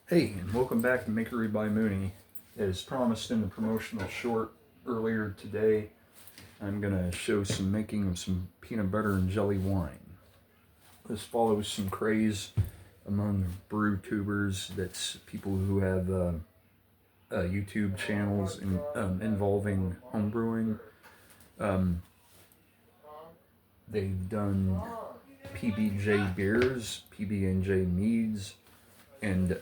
Hey, and welcome back to Makery by Mooney. As promised in the promotional short earlier today, I'm going to show some making of some peanut butter and jelly wine. This follows some craze among brew tubers. That's people who have YouTube channels involving home brewing. They've done pb&j beers, pb&j meads, and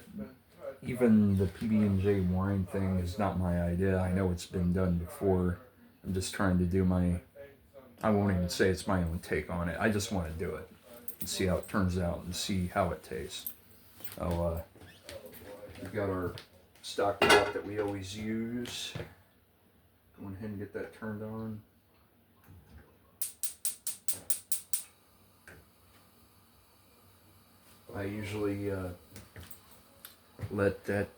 even the pb&j wine thing is not my idea. I know it's been done before. I'm just trying to do I won't even say it's my own take on it. I just want to do it and see how it turns out and see how it tastes. We've got our stock pot that we always use. Go ahead and get that turned on. I usually let that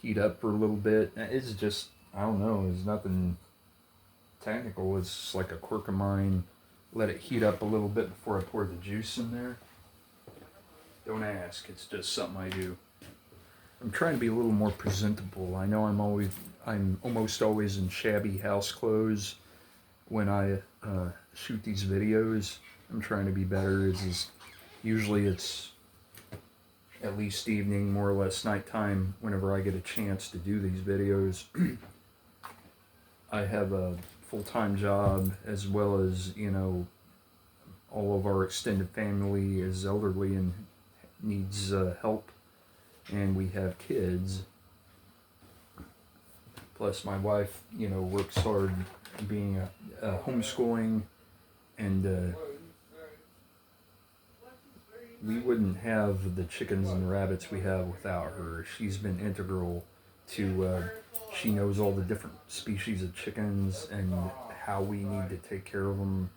heat up for a little bit. It's just, I don't know, there's nothing technical. It's like a quirk of mine. Let it heat up a little bit before I pour the juice in there. Don't ask, it's just something I do. I'm trying to be a little more presentable. I know I'm almost always in shabby house clothes when I shoot these videos. I'm trying to be better. Usually it's at least evening, more or less nighttime, whenever I get a chance to do these videos. I have a full-time job, as well as, all of our extended family is elderly and needs help, and we have kids. Plus my wife, works hard being homeschooling, and we wouldn't have the chickens and rabbits we have without her. She's been integral to, she knows all the different species of chickens and how we need to take care of them,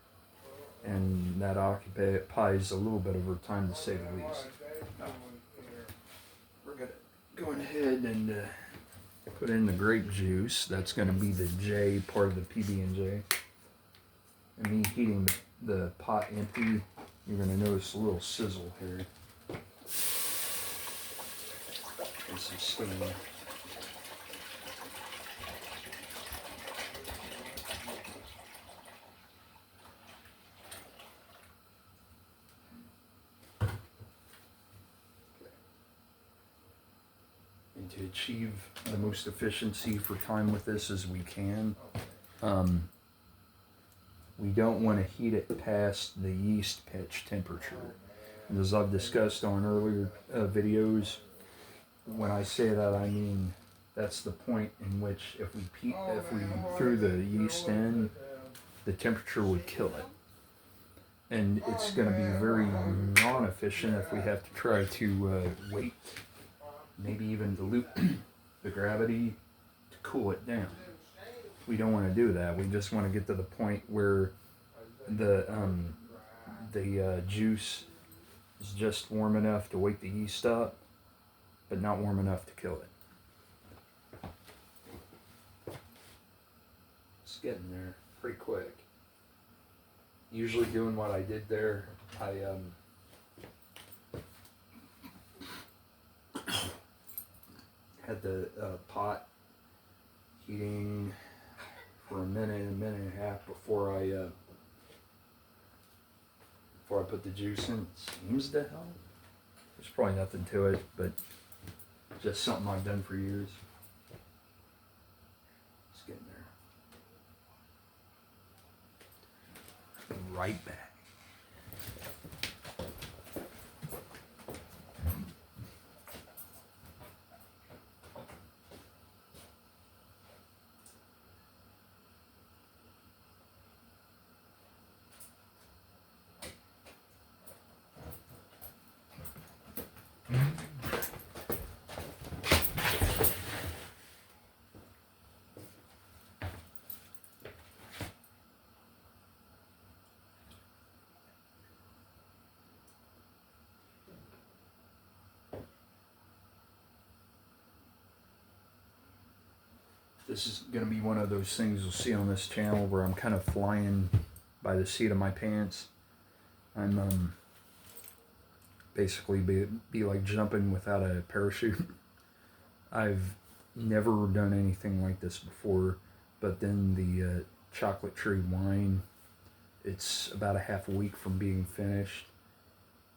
and that occupies a little bit of her time, to say the least. We're going to go ahead and put in the grape juice. That's going to be the J part of the PB&J. And me heating the pot empty, you're going to notice a little sizzle here. And some steam. And to achieve the most efficiency for time with this as we can, we don't want to heat it past the yeast pitch temperature. And as I've discussed on earlier videos, when I say that, I mean that's the point in which if we threw the yeast in, the temperature would kill it. And it's going to be very non-efficient if we have to try to wait, maybe even dilute the gravity to cool it down. We don't want to do that. We just want to get to the point where the juice is just warm enough to wake the yeast up, but not warm enough to kill it. It's getting there pretty quick. Usually doing what I did there, I had the pot heating for a minute and a half before I put the juice in. It seems to help. There's probably nothing to it, but just something I've done for years. It's getting there. Right back. This is going to be one of those things you'll see on this channel where I'm kind of flying by the seat of my pants. I'm basically be like jumping without a parachute. I've never done anything like this before, but then the chocolate cherry wine, it's about a half a week from being finished,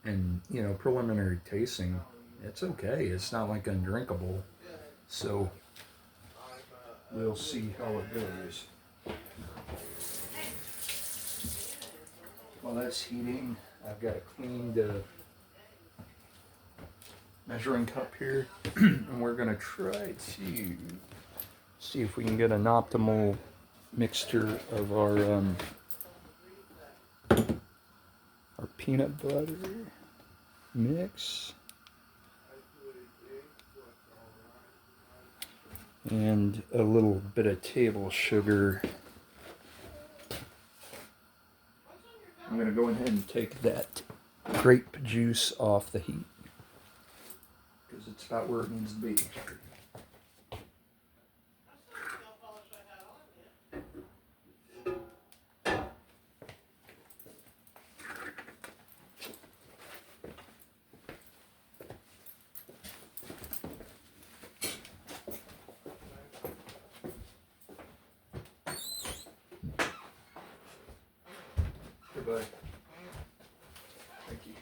and preliminary tasting, it's okay. It's not like undrinkable, so we'll see how it goes. While that's heating, I've got a cleaned measuring cup here, and we're gonna try to see if we can get an optimal mixture of our peanut butter mix and a little bit of table sugar. I'm going to go ahead and take that grape juice off the heat because it's about where it needs to be. Goodbye. Thank you.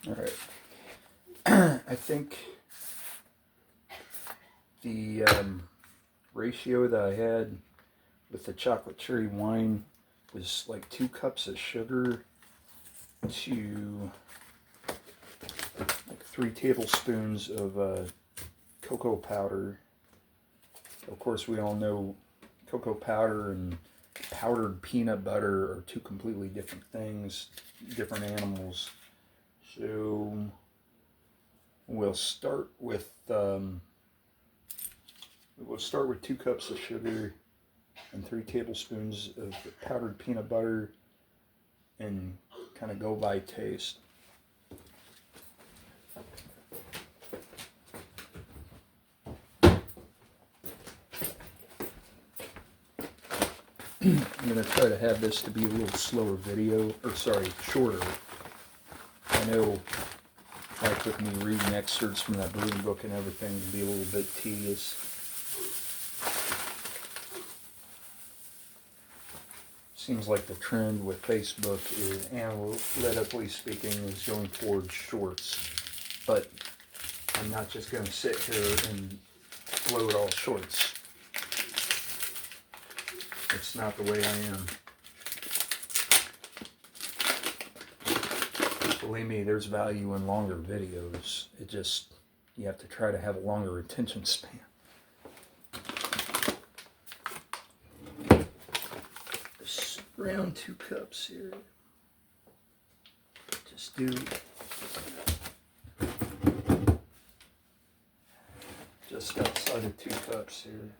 All right. I think the ratio that I had with the chocolate cherry wine was like 2 cups of sugar to like 3 tablespoons of cocoa powder. Of course, we all know cocoa powder and powdered peanut butter are 2 completely different things, different animals. So we'll start with 2 cups of sugar and 3 tablespoons of powdered peanut butter, and kind of go by taste. I'm going to try to have this to be a little slower video, shorter. I know, like with me reading excerpts from that brewing book and everything, it can be a little bit tedious. Seems like the trend with Facebook is, analytically speaking, is going towards shorts. But I'm not just going to sit here and load all shorts. It's not the way I am. Believe me, there's value in longer videos. You have to try to have a longer attention span. Just around 2 cups here. Just do just outside of 2 cups here.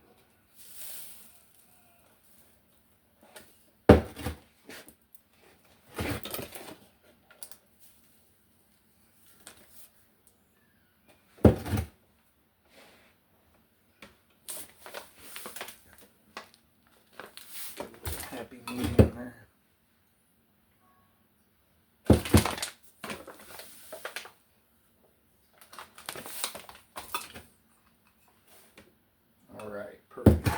Happy medium there. All right, perfect.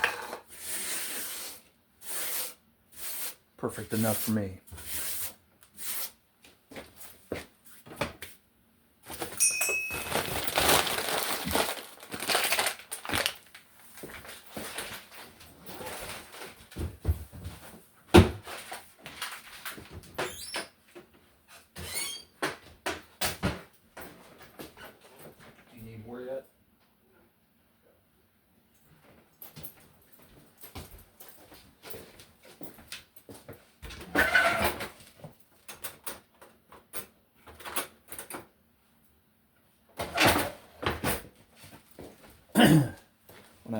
Perfect enough for me.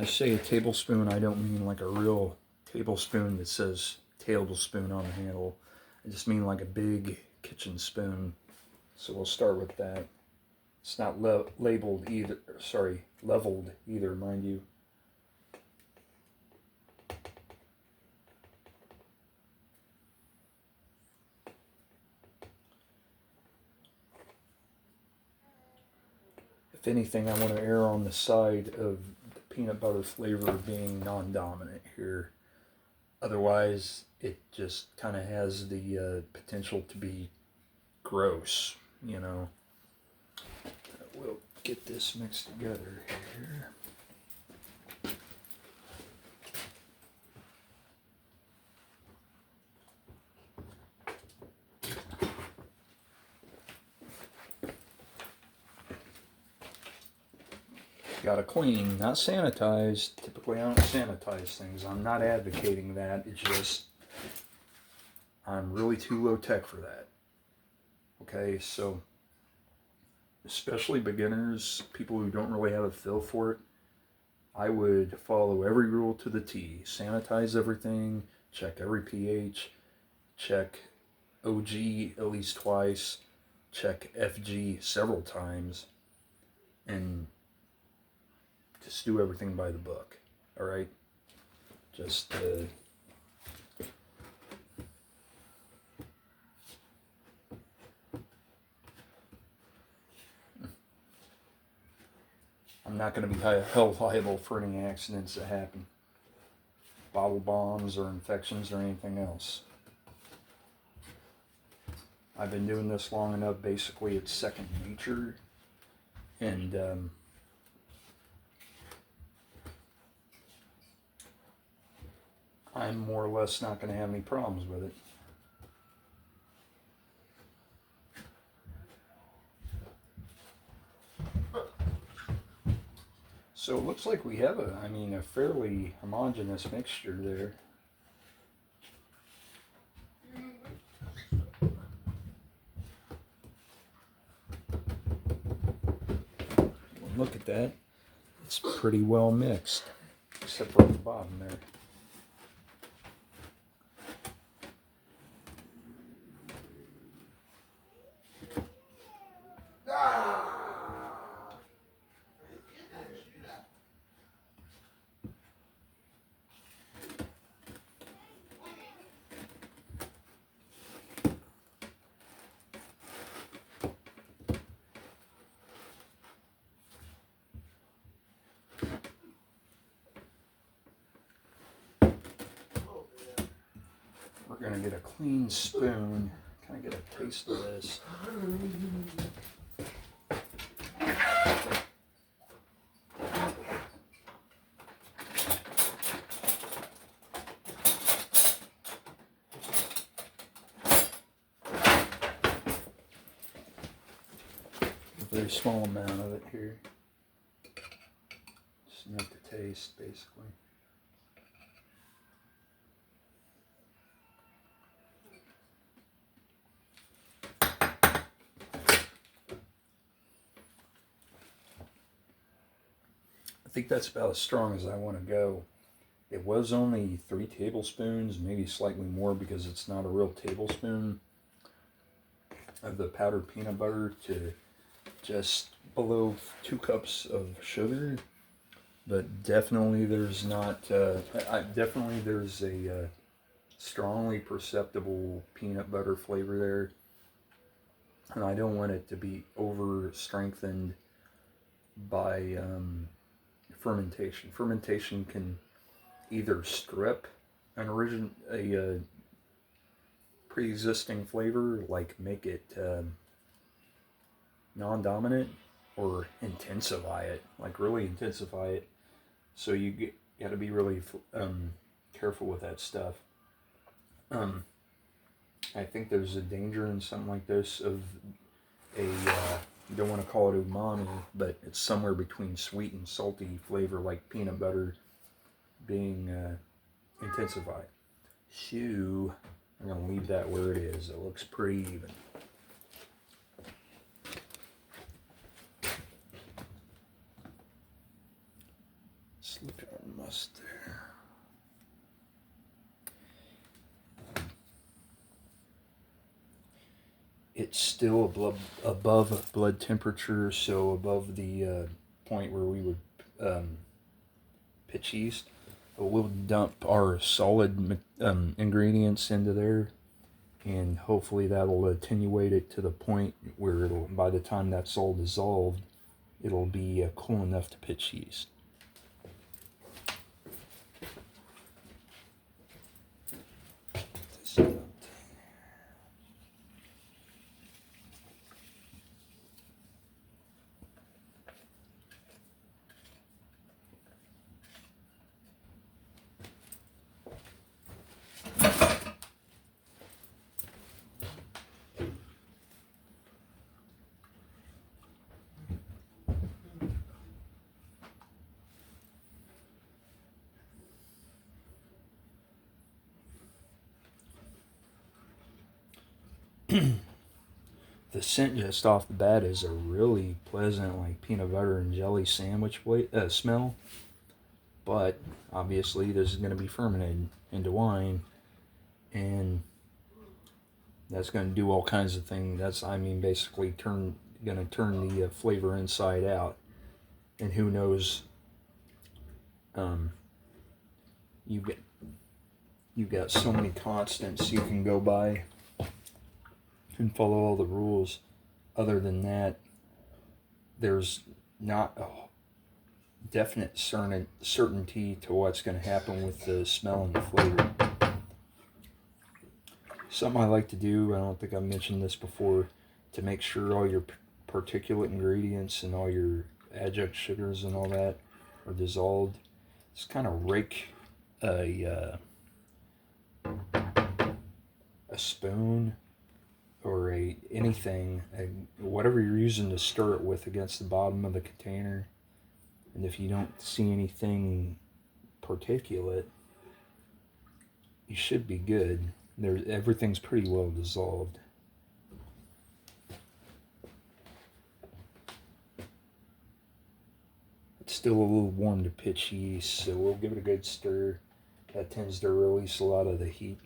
I say a tablespoon, I don't mean like a real tablespoon that says tablespoon on the handle. I just mean like a big kitchen spoon. So we'll start with that. It's not labeled either, sorry, leveled either, mind you. If anything, I want to err on the side of the peanut butter flavor being non-dominant here. Otherwise, it just kind of has the potential to be gross, you know. We'll get this mixed together here. Gotta clean, not sanitize. Typically I don't sanitize things. I'm not advocating that. It's just, I'm really too low tech for that. Okay, so especially beginners, people who don't really have a feel for it, I would follow every rule to the T. Sanitize everything, check every pH, check OG at least twice, check FG several times, and just do everything by the book. All right, just I'm not going to be held liable for any accidents that happen, bottle bombs or infections or anything else. I've been doing this long enough. Basically, it's second nature, and I'm more or less not going to have any problems with it. So it looks like we have a fairly homogeneous mixture there. Look at that. It's pretty well mixed, except for at the bottom there. We're going to get a clean spoon, kind of get a taste of this. A very small amount of it here. Just enough to taste, basically. I think that's about as strong as I want to go. It was only 3 tablespoons, maybe slightly more because it's not a real tablespoon of the powdered peanut butter to just below 2 cups of sugar. But definitely there's not, definitely there's a strongly perceptible peanut butter flavor there. And I don't want it to be over strengthened by fermentation. Fermentation can either strip a pre-existing flavor, like make it non-dominant, or intensify it, like really intensify it. So you got to be really careful with that stuff. I think there's a danger in something like this of you don't want to call it umami, but it's somewhere between sweet and salty flavor, like peanut butter being intensified. So I'm going to leave that where it is. It looks pretty even. Let's look at it's still above blood temperature, so above the point where we would pitch yeast. We'll dump our solid ingredients into there, and hopefully that'll attenuate it to the point where it'll, by the time that's all dissolved, it'll be cool enough to pitch yeast. The scent just off the bat is a really pleasant, like peanut butter and jelly sandwich smell. But obviously, this is going to be fermented into wine, and that's going to do all kinds of things. That's, I mean, basically going to turn the flavor inside out. And who knows? You've got so many constants you can go by and follow all the rules. Other than that, there's not a definite certainty to what's going to happen with the smell and the flavor. Something I like to do, I don't think I've mentioned this before, to make sure all your particulate ingredients and all your adjunct sugars and all that are dissolved, just kind of rake a spoon or anything, whatever you're using to stir it with, against the bottom of the container. And if you don't see anything particulate, you should be good. Everything's pretty well dissolved. It's still a little warm to pitch yeast, so we'll give it a good stir. That tends to release a lot of the heat.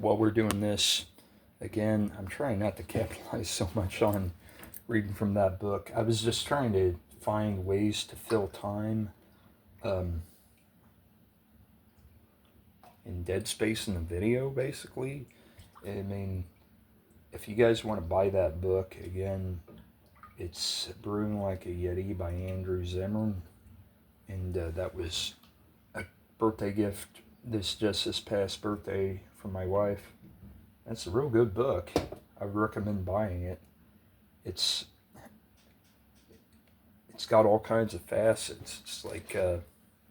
While we're doing this, again, I'm trying not to capitalize so much on reading from that book. I was just trying to find ways to fill time in dead space in the video, basically. I mean, if you guys want to buy that book, again, it's Brewing Like a Yeti by Andrew Zimmern. And that was a birthday gift just this past birthday from my wife. That's a real good book. I would recommend buying it. It's got all kinds of facets. It's like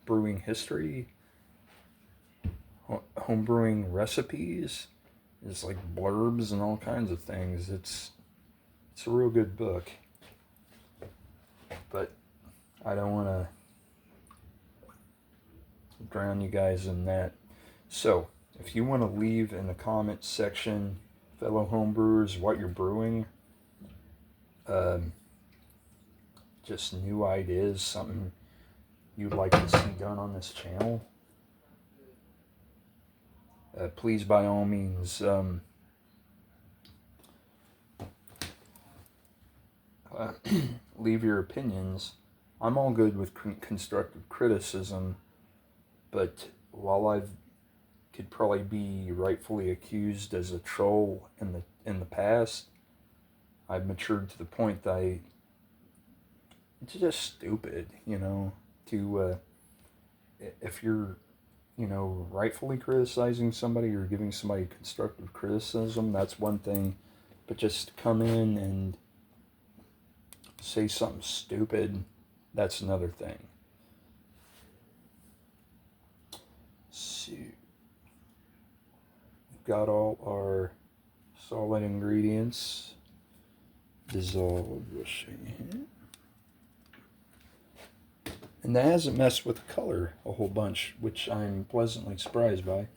brewing history, home brewing recipes. It's like blurbs and all kinds of things. It's a real good book. But I don't want to drown you guys in that. So, if you want to leave in the comments section, fellow homebrewers, what you're brewing, just new ideas, something you'd like to see done on this channel, please, by all means, leave your opinions. I'm all good with constructive criticism, but while I could probably be rightfully accused as a troll in the past, I've matured to the point that it's just stupid, to if you're, rightfully criticizing somebody or giving somebody constructive criticism, that's one thing, but just come in and say something stupid, that's another thing. So, we've got all our solid ingredients. dissolved. We'll show you here. And that hasn't messed with the color a whole bunch, which I'm pleasantly surprised by.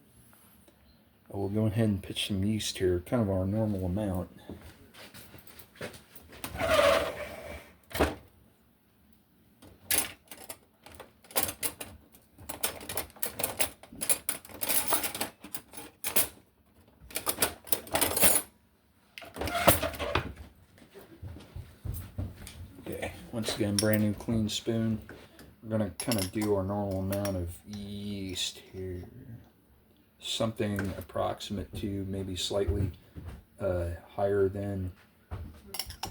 We'll go ahead and pitch some yeast here, kind of our normal amount. Okay, once again, brand new clean spoon. We're going to kind of do our normal amount of yeast here. Something approximate to maybe slightly higher than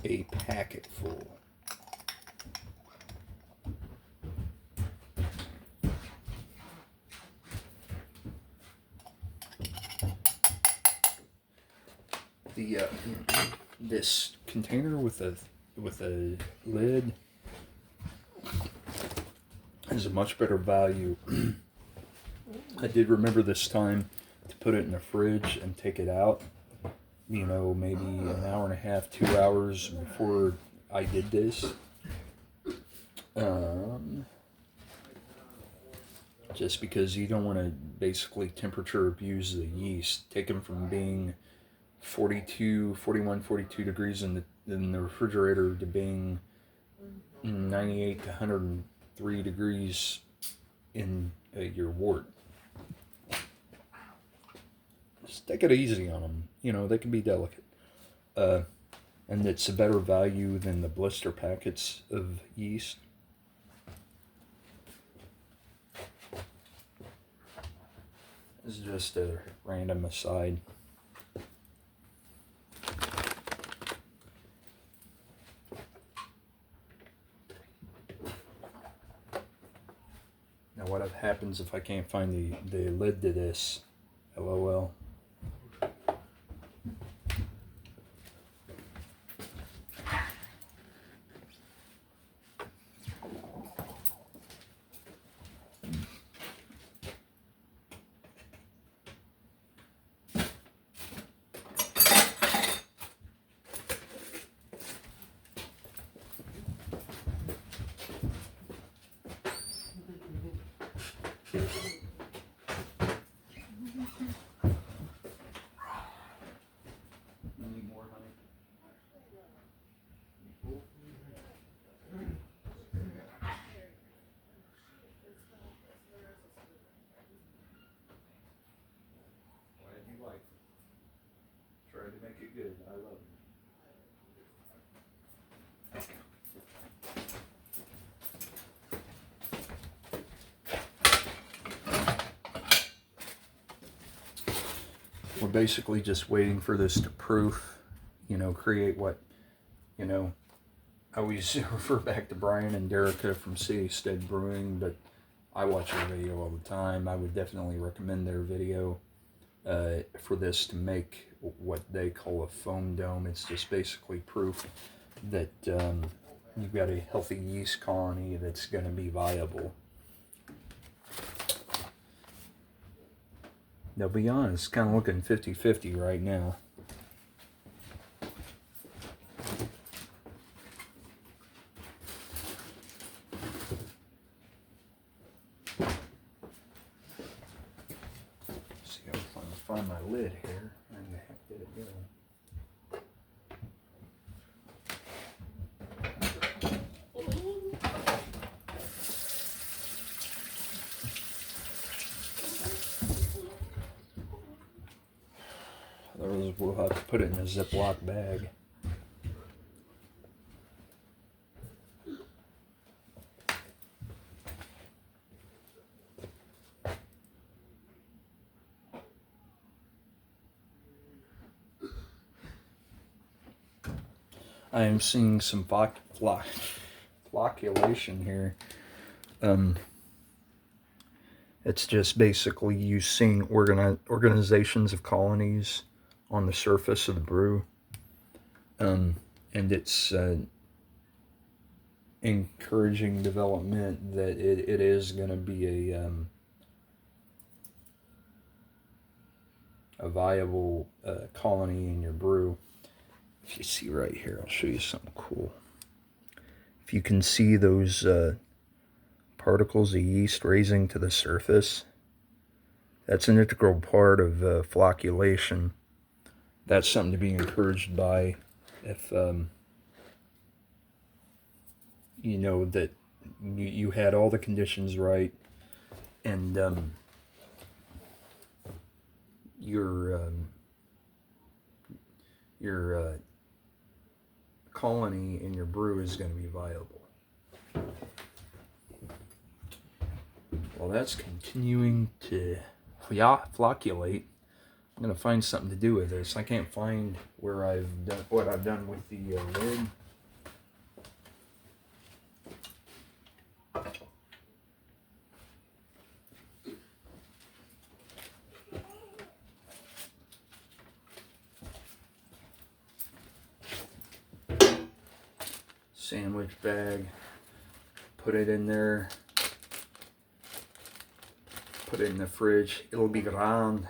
a packet full. The this container with a lid is a much better value. I did remember this time to put it in the fridge and take it out, you know, maybe an hour and a half, 2 hours before I did this. Just because you don't want to basically temperature abuse the yeast. Take them from being 42 degrees in the refrigerator to being 98 to 103 degrees in your wort. Just take it easy on them. You know, they can be delicate. And it's a better value than the blister packets of yeast. This is just a random aside. Now what happens if I can't find the lid to this? LOL. Try to make it good. I love it. We're basically just waiting for this to proof, you know, create what, you know, I always refer back to Brian and Derica from City Stead Brewing, but I watch their video all the time. I would definitely recommend their video for this to make what they call a foam dome. It's just basically proof that you've got a healthy yeast colony that's going to be viable. Now, to be honest, kind of looking 50-50 right now. See if I can find my lid here. Where the heck did it go? We'll have to put it in a Ziploc bag. I am seeing some flocculation here. It's just basically you seeing organizations of colonies on the surface of the brew, and it's encouraging development that it is going to be a viable colony in your brew. If you see right here, I'll show you something cool. If you can see those particles of yeast raising to the surface, that's an integral part of flocculation. That's something to be encouraged by if you know that you had all the conditions right, and your colony in your brew is going to be viable. Well, that's continuing to flocculate. I'm going to find something to do with this. I can't find where I've done what I've done with the lid. Sandwich bag, put it in there, put it in the fridge. It'll be round.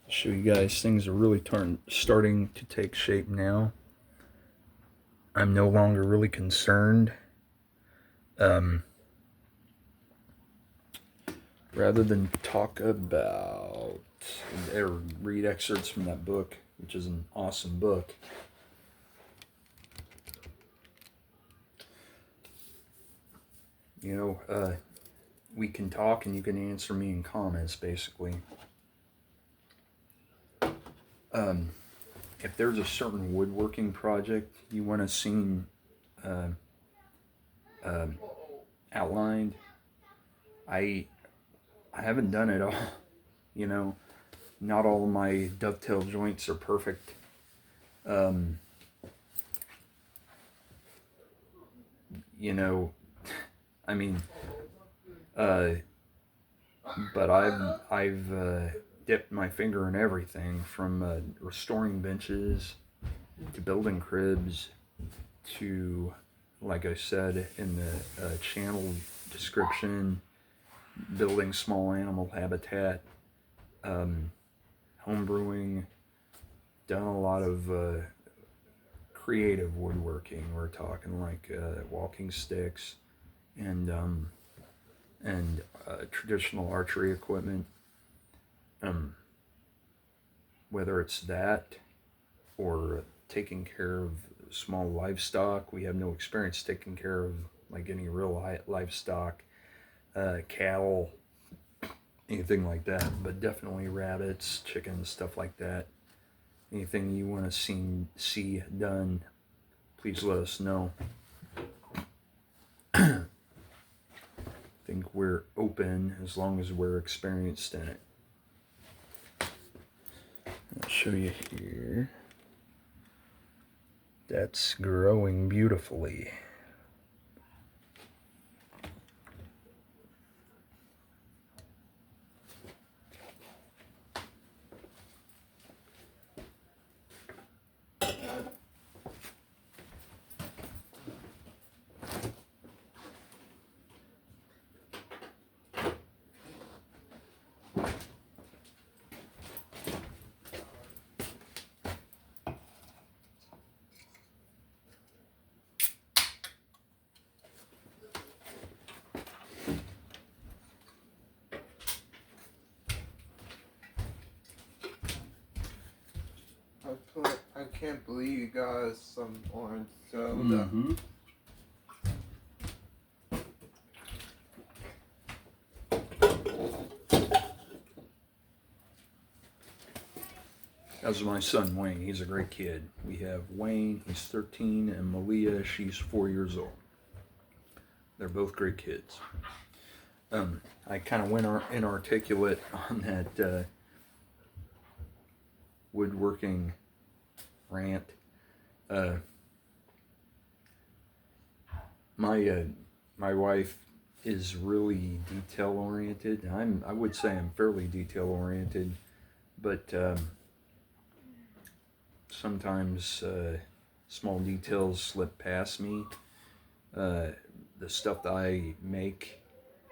Show you guys, things are really starting to take shape now. I'm no longer really concerned. Rather than talk about or read excerpts from that book, which is an awesome book, you know, we can talk and you can answer me in comments, basically. If there's a certain woodworking project you want to see outlined, I haven't done it all. You know, not all my dovetail joints are perfect. You know, I mean, but I've dipped my finger in everything from restoring benches to building cribs to, like I said in the channel description, building small animal habitat, home brewing, done a lot of creative woodworking. We're talking like walking sticks and traditional archery equipment. Whether it's that or taking care of small livestock, we have no experience taking care of like any real livestock, cattle, anything like that, but definitely rabbits, chickens, stuff like that. Anything you want to see done, please let us know. I think we're open as long as we're experienced in it. I'll show you here. That's growing beautifully. I can't believe you got us some orange soda. Mm-hmm. That's my son Wayne. He's a great kid. We have Wayne, he's 13, and Malia, she's 4 years old. They're both great kids. I kind of went inarticulate on that woodworking rant. My wife is really detail oriented. I would say I'm fairly detail oriented, but sometimes small details slip past me. The stuff that I make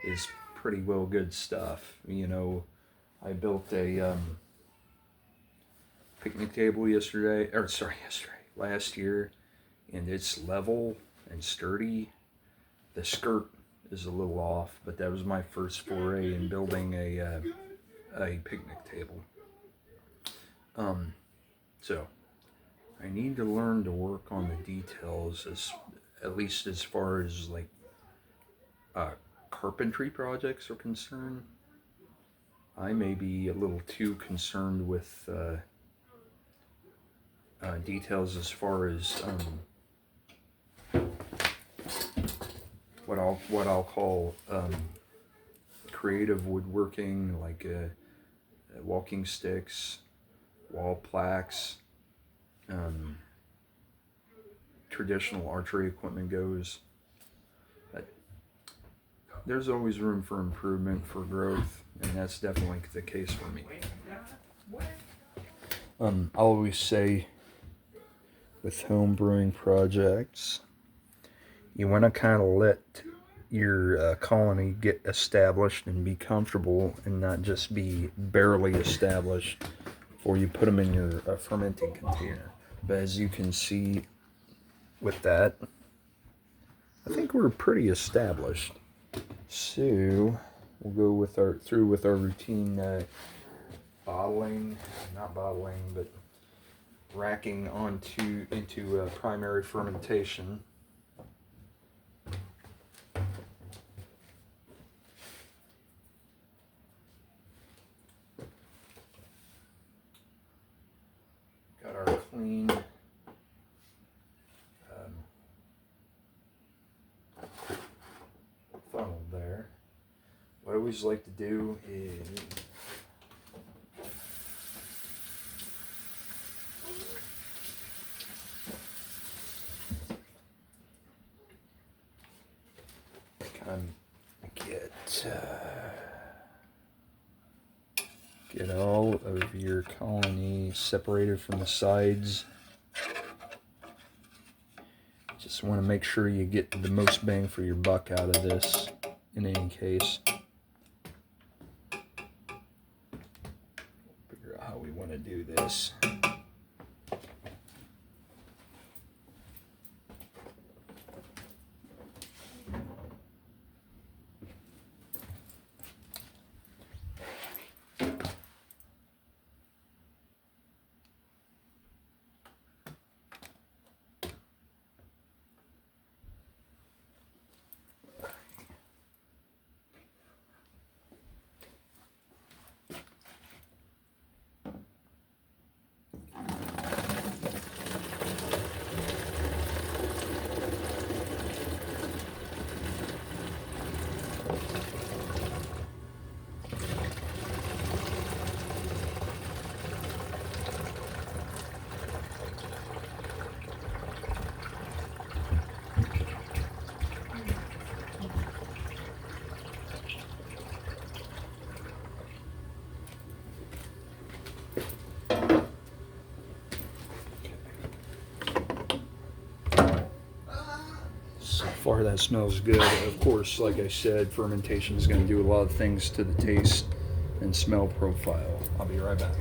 is pretty well good stuff. You know, I built a picnic table last year, and it's level and sturdy. The skirt is a little off, but that was my first foray in building a picnic table. So I need to learn to work on the details, at least as far as like carpentry projects are concerned. I may be a little too concerned with details as far as what I'll call creative woodworking, like walking sticks, wall plaques, traditional archery equipment goes. But there's always room for improvement, for growth, and that's definitely the case for me. I'll always say with home brewing projects, you want to kind of let your colony get established and be comfortable and not just be barely established before you put them in your fermenting container. But as you can see with that, I think we're pretty established. So we'll go with our routine but racking into primary fermentation. Got our clean funnel there. What I always like to do is get all of your colony separated from the sides. Just want to make sure you get the most bang for your buck out of this in any case. Figure out how we want to do this. So far that smells good. Of course, like I said, fermentation is going to do a lot of things to the taste and smell profile. I'll be right back.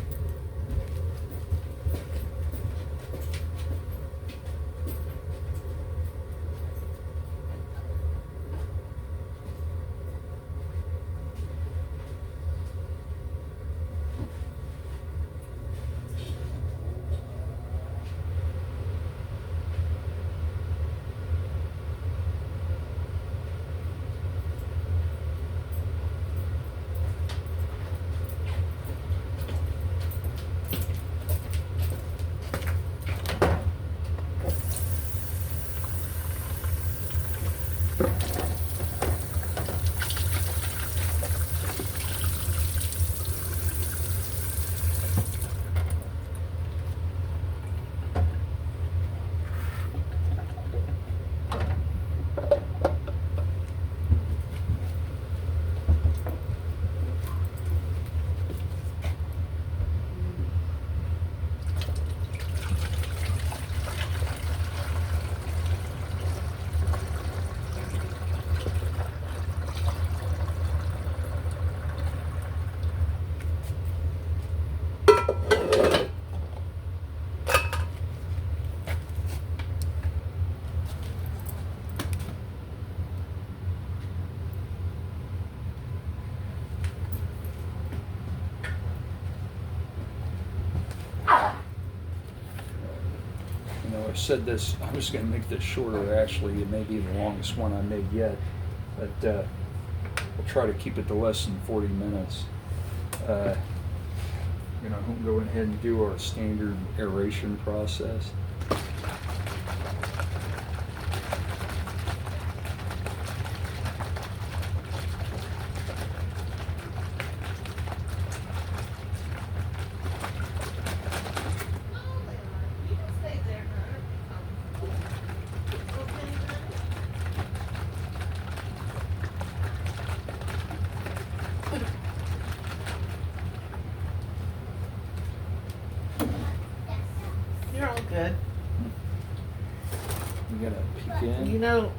I said this, I was going to make this shorter actually. It may be the longest one I made yet, but I'll try to keep it to less than 40 minutes. You know, we'll go ahead and do our standard aeration process. You're all good. You gotta peek in. You know,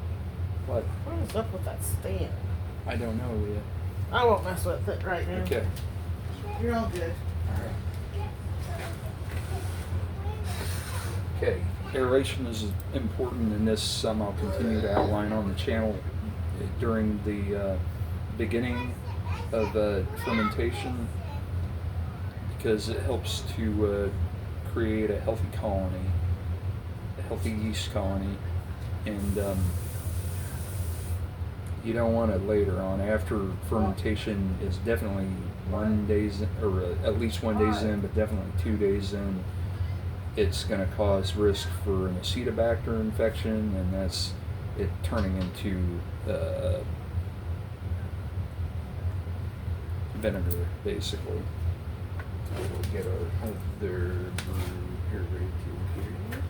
What? what is up with that stand? I don't know yet. I won't mess with it right now. Okay. You're all good. Okay, aeration is important in this. I'll continue to outline on the channel during the beginning of fermentation, because it helps to create a healthy colony, a healthy yeast colony, and you don't want it later on. After fermentation is definitely 1 day, or at least 1 day in, but definitely 2 days in, it's going to cause risk for an acetobacter infection, and that's it turning into vinegar, basically. We'll get our other brew here right here.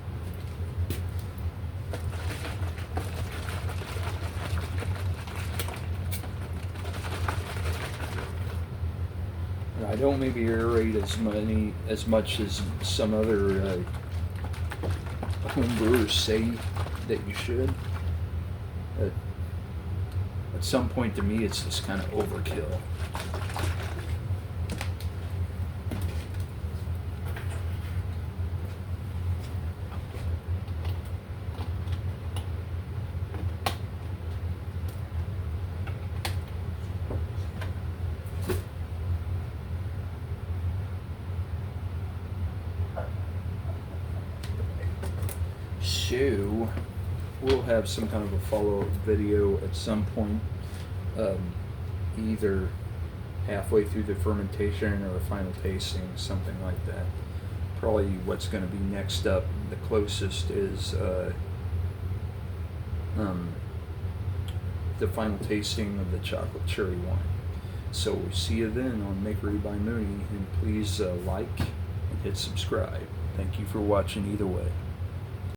I don't maybe aerate as much as some other home brewers say that you should. At some point, to me, it's just kind of overkill. So, we'll have some kind of a follow-up video at some point, either halfway through the fermentation or a final tasting, something like that. Probably what's going to be next up, the closest, is the final tasting of the chocolate cherry wine. So we'll see you then on Makery by Mooney, and please like and hit subscribe. Thank you for watching either way.